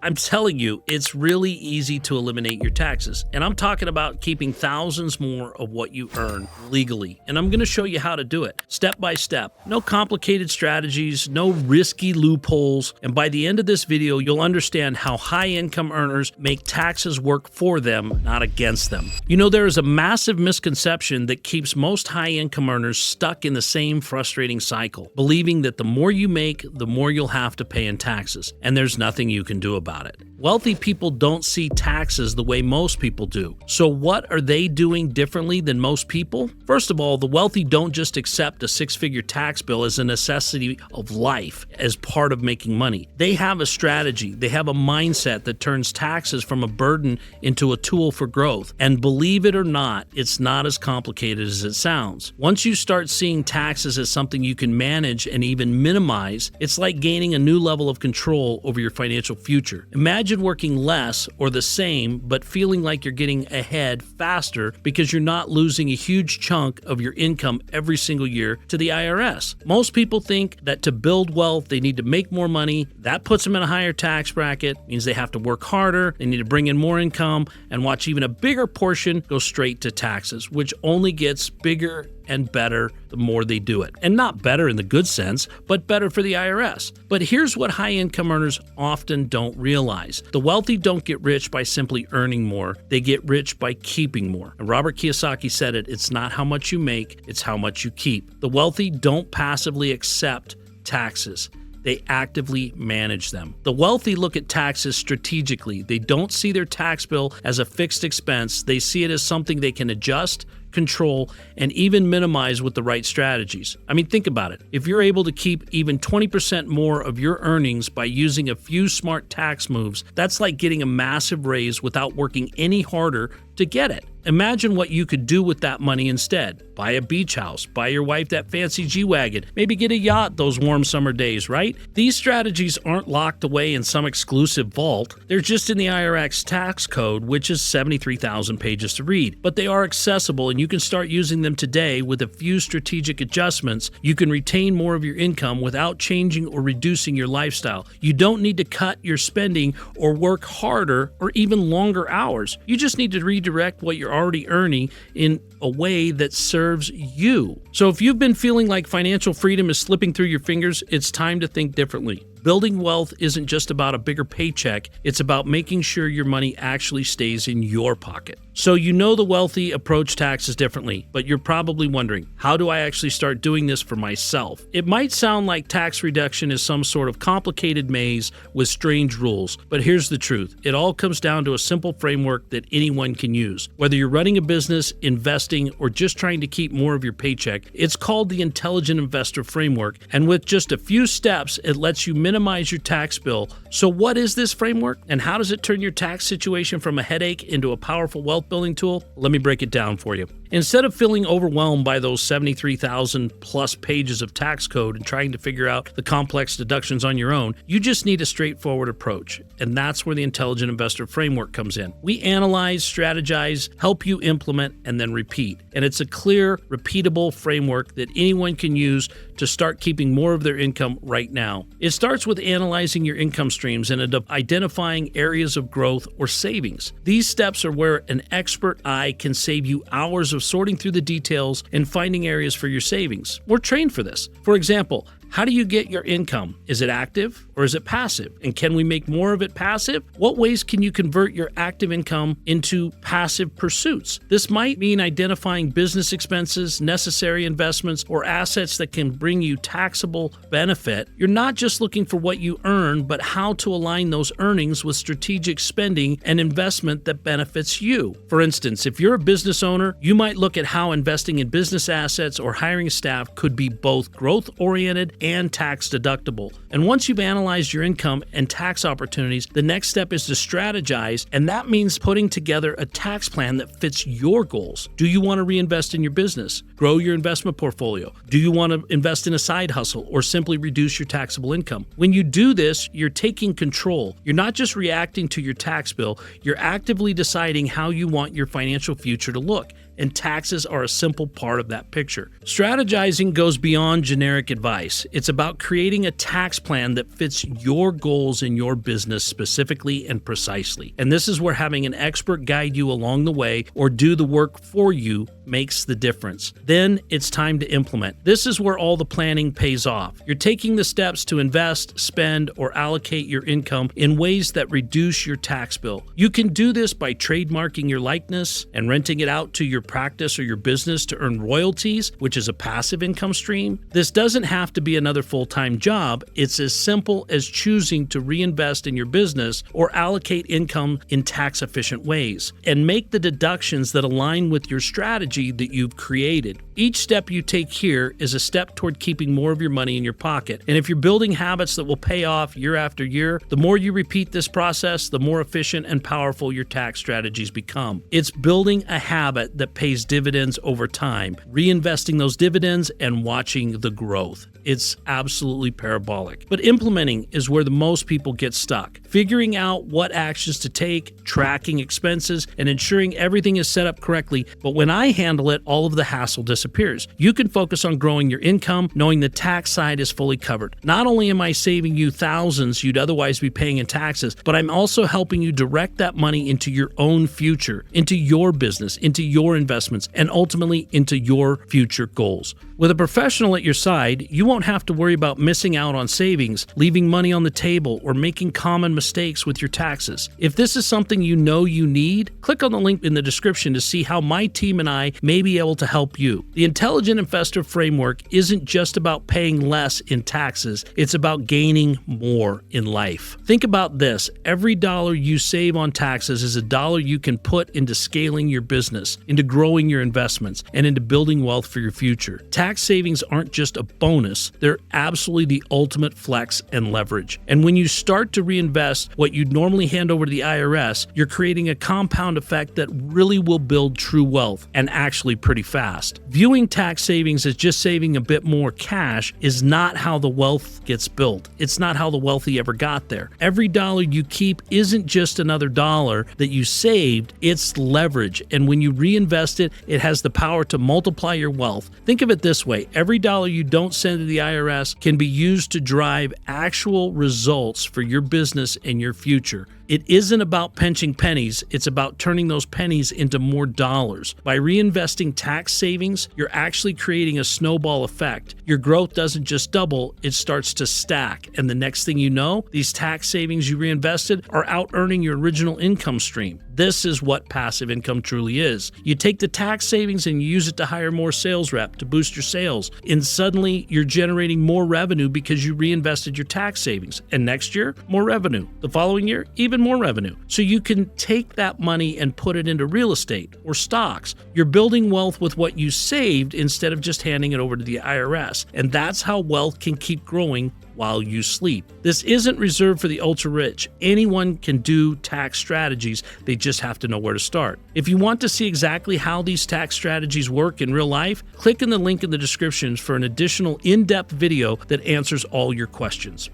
I'm telling you, it's really easy to eliminate your taxes. And I'm talking about keeping thousands more of what you earn legally. And I'm going to show you how to do it step by step. No complicated strategies, no risky loopholes. And by the end of this video, you'll understand how high income earners make taxes work for them, not against them. You know, there is a massive misconception that keeps most high income earners stuck in the same frustrating cycle, believing that the more you make, the more you'll have to pay in taxes. And there's nothing you can do about it. Wealthy people don't see taxes the way most people do. So what are they doing differently than most people? First of all, the wealthy don't just accept a six-figure tax bill as a necessity of life as part of making money. They have a strategy. They have a mindset that turns taxes from a burden into a tool for growth. And believe it or not, it's not as complicated as it sounds. Once you start seeing taxes as something you can manage and even minimize, it's like gaining a new level of control over your financial future. Imagine working less or the same, but feeling like you're getting ahead faster because you're not losing a huge chunk of your income every single year to the IRS. Most people think that to build wealth, they need to make more money. That puts them in a higher tax bracket, means they have to work harder, they need to bring in more income, and watch even a bigger portion go straight to taxes, which only gets bigger and better the more they do it. And not better in the good sense, but better for the IRS. But here's what high income earners often don't realize. The wealthy don't get rich by simply earning more. They get rich by keeping more. And Robert Kiyosaki said it's not how much you make, it's how much you keep. The wealthy don't passively accept taxes. They actively manage them. The wealthy look at taxes strategically. They don't see their tax bill as a fixed expense. They see it as something they can adjust, control, and even minimize with the right strategies. I mean, think about it. If you're able to keep even 20% more of your earnings by using a few smart tax moves, that's like getting a massive raise without working any harder to get it. Imagine what you could do with that money instead. Buy a beach house, buy your wife that fancy G-Wagon, maybe get a yacht those warm summer days, right? These strategies aren't locked away in some exclusive vault. They're just in the IRS tax code, which is 73,000 pages to read. But they are accessible and you can start using them today with a few strategic adjustments. You can retain more of your income without changing or reducing your lifestyle. You don't need to cut your spending or work harder or even longer hours. You just need to redirect what you're already earning in a way that serves you. So if you've been feeling like financial freedom is slipping through your fingers, it's time to think differently. Building wealth isn't just about a bigger paycheck, it's about making sure your money actually stays in your pocket. So you know the wealthy approach taxes differently, but you're probably wondering, how do I actually start doing this for myself? It might sound like tax reduction is some sort of complicated maze with strange rules, but here's the truth. It all comes down to a simple framework that anyone can use. Whether you're running a business, investing, or just trying to keep more of your paycheck, it's called the Intelligent Investor Framework, and with just a few steps, it lets you minimize your tax bill. So what is this framework, and how does it turn your tax situation from a headache into a powerful wealth building tool? Let me break it down for you. Instead of feeling overwhelmed by those 73,000 plus pages of tax code and trying to figure out the complex deductions on your own, you just need a straightforward approach. And that's where the Intelligent Investor Framework comes in. We analyze, strategize, help you implement, and then repeat. And it's a clear, repeatable framework that anyone can use to start keeping more of their income right now. It starts with analyzing your income streams and identifying areas of growth or savings. These steps are where an expert eye can save you hours of sorting through the details and finding areas for your savings. We're trained for this. For example, how do you get your income? Is it active or is it passive? And can we make more of it passive? What ways can you convert your active income into passive pursuits? This might mean identifying business expenses, necessary investments, or assets that can bring you taxable benefit. You're not just looking for what you earn, but how to align those earnings with strategic spending and investment that benefits you. For instance, if you're a business owner, you might look at how investing in business assets or hiring staff could be both growth-oriented and tax deductible. And once you've analyzed your income and tax opportunities, the next step is to strategize, and that means putting together a tax plan that fits your goals. Do you want to reinvest in your business? Grow your investment portfolio? Do you want to invest in a side hustle or simply reduce your taxable income? When you do this, you're taking control. You're not just reacting to your tax bill, you're actively deciding how you want your financial future to look. and taxes are a simple part of that picture. Strategizing goes beyond generic advice. It's about creating a tax plan that fits your goals in your business specifically and precisely. And this is where having an expert guide you along the way or do the work for you makes the difference. Then it's time to implement. This is where all the planning pays off. You're taking the steps to invest, spend, or allocate your income in ways that reduce your tax bill. You can do this by trademarking your likeness and renting it out to your practice or your business to earn royalties, which is a passive income stream. This doesn't have to be another full-time job. It's as simple as choosing to reinvest in your business or allocate income in tax-efficient ways and make the deductions that align with your strategy that you've created. Each step you take here is a step toward keeping more of your money in your pocket. And if you're building habits that will pay off year after year, the more you repeat this process, the more efficient and powerful your tax strategies become. It's building a habit that pays dividends over time, reinvesting those dividends and watching the growth. It's absolutely parabolic. But implementing is where the most people get stuck. Figuring out what actions to take, tracking expenses, and ensuring everything is set up correctly. But when I handle it, all of the hassle disappears. You can focus on growing your income, knowing the tax side is fully covered. Not only am I saving you thousands you'd otherwise be paying in taxes, but I'm also helping you direct that money into your own future, into your business, into your investments, and ultimately into your future goals. With a professional at your side, you won't have to worry about missing out on savings, leaving money on the table, or making common mistakes with your taxes. If this is something you know you need, click on the link in the description to see how my team and I may be able to help you. The Intelligent Investor Framework isn't just about paying less in taxes, it's about gaining more in life. Think about this. Every dollar you save on taxes is a dollar you can put into scaling your business, into growing your investments, and into building wealth for your future. Tax savings aren't just a bonus, they're absolutely the ultimate flex and leverage. And when you start to reinvest what you'd normally hand over to the IRS, you're creating a compound effect that really will build true wealth, and actually pretty fast. Viewing tax savings as just saving a bit more cash is not how the wealth gets built. It's not how the wealthy ever got there. Every dollar you keep isn't just another dollar that you saved, it's leverage. And when you reinvest it, it has the power to multiply your wealth. Think of it this way. Every dollar you don't send to the IRS can be used to drive actual results for your business and your future. It isn't about pinching pennies, it's about turning those pennies into more dollars. By reinvesting tax savings, you're actually creating a snowball effect. Your growth doesn't just double, it starts to stack. And the next thing you know, these tax savings you reinvested are out earning your original income stream. This is what passive income truly is. You take the tax savings and you use it to hire more sales rep to boost your sales. And suddenly you're generating more revenue because you reinvested your tax savings. And next year, more revenue. The following year, even more revenue. So you can take that money and put it into real estate or stocks. You're building wealth with what you saved instead of just handing it over to the IRS. And that's how wealth can keep growing while you sleep. This isn't reserved for the ultra rich. Anyone can do tax strategies. They just have to know where to start. If you want to see exactly how these tax strategies work in real life, click in the link in the description for an additional in-depth video that answers all your questions.